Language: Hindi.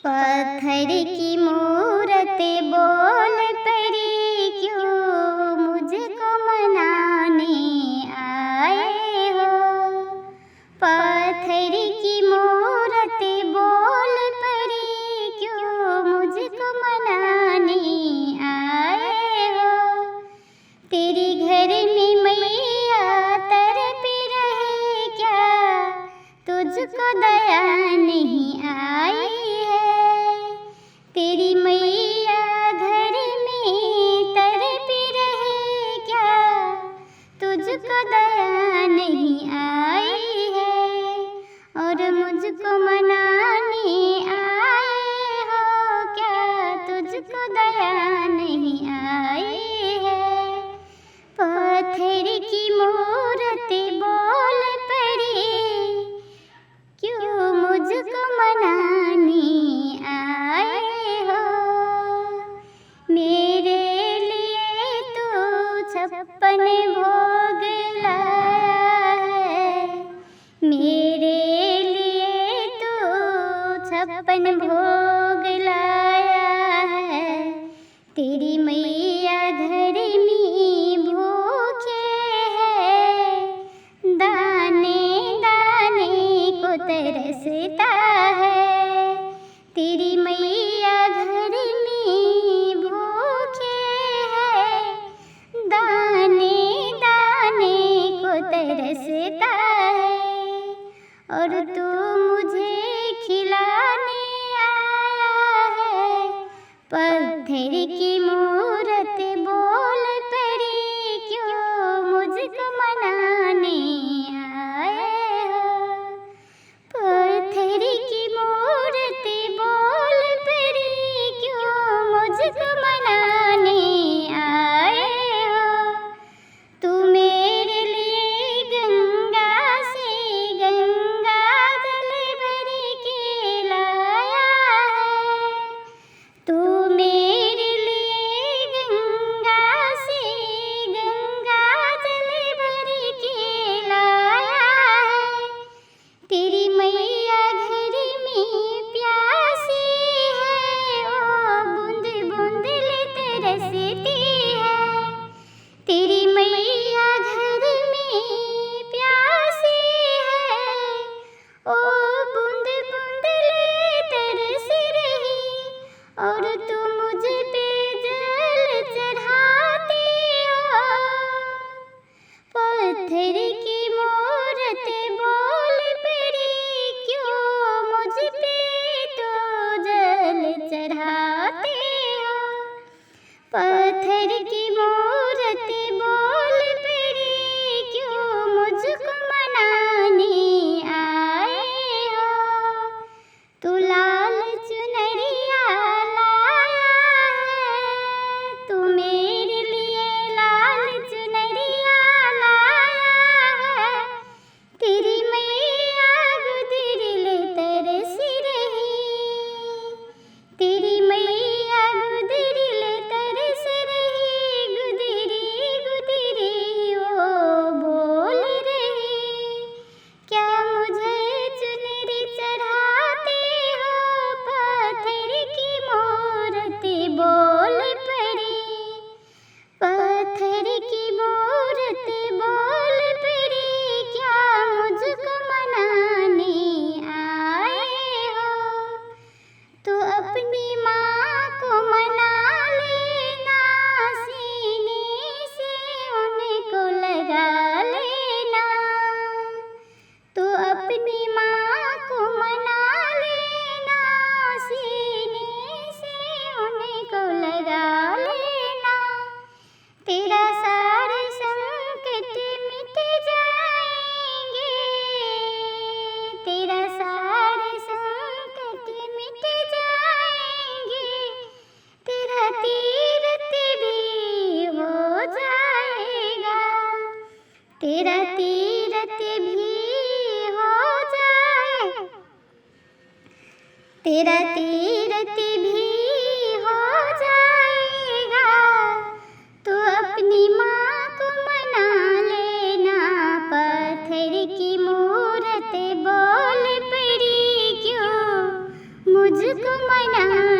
पत्थर की मूरत बोल पड़ी, क्यों मुझको मनाने आए हो। पत्थर की मूरत बोल पड़ी, क्यों मुझको मनाने आए हो। तेरे घर में मैया तरफ रहे क्या, तुझको दया नहीं आई है। तेरी मैया घर में तरफ रहे क्या, तुझको दया नहीं आई है। और मुझको मनाने आए हो क्या, तुझको दया नहीं आई है। पत्थर की मूरत बोल पड़ी, क्यों मुझको मनाने आए हो। मेरे लिए तू 56 भोग लाया है, मेरे लिए तू 56 भोग लाया है। तेरी मैया घर में भूखे है, दाने दाने को तरसता है। तेरी मैया घर में भूखे है, दाने दाने को तरसता है। और तू मुझे खिलाने आया है। पत्थर की मूरत बोल पड़ी, क्यों मुझको मनाने आए हो। पत्थर की मूरत बोल पड़ी, क्यों मुझको मनाने आए हो। तू मेरे लिए गंगा से गंगा जल भर के लाया है। तू मेरे लिए गंगा से गंगा जल भर के लाया है। तेरी मैया घर में प्यासी है, ओ बूंद बूंद ले तरसती है। तेरी मैया घर में प्यासी है, ओ बूंद बूंद ले तरस रही। और तू मुझ पे जल चढ़ाती हो। पत्थर की मूरत बोल पड़ी, क्यों मुझ पे तो जल चढ़ाते हो। पत्थर की मूरत बोल पड़ी, क्यों मुझको मनाने आए हो। तू लाल चुनरिया लाया है, तू मेरे लिए लाल चुनरिया लाया है। तेरी मैया गुदरी तरस रही, तेरी मैया गुदरी तरस रही। गुदरी गुदरी वो बोल रही, क्या मुझे चुनरी चढ़ाते हो। पत्थर की मूरत बोल पड़ी, पत्थर की मूरत बोल पड़ी, क्या मुझको मनाने आए हो। तू अपनी माँ को मना लेना, सीने से उनको लगा लेना। तू अपनी माँ को मना लेना, सीने से उनको लगा लेना। तेरा सारे संकट मिट जाएंगे, तेरा सारे संकट मिट जाएंगे। तेरा तीरथ भी हो जाएगा, तेरा तीरथ भी हो जाए, तेरा तीरथ भी हो जाएगा। तू अपनी माँ को मना लेना। पत्थर की मूरत बोल पड़ी, क्यों मुझको मना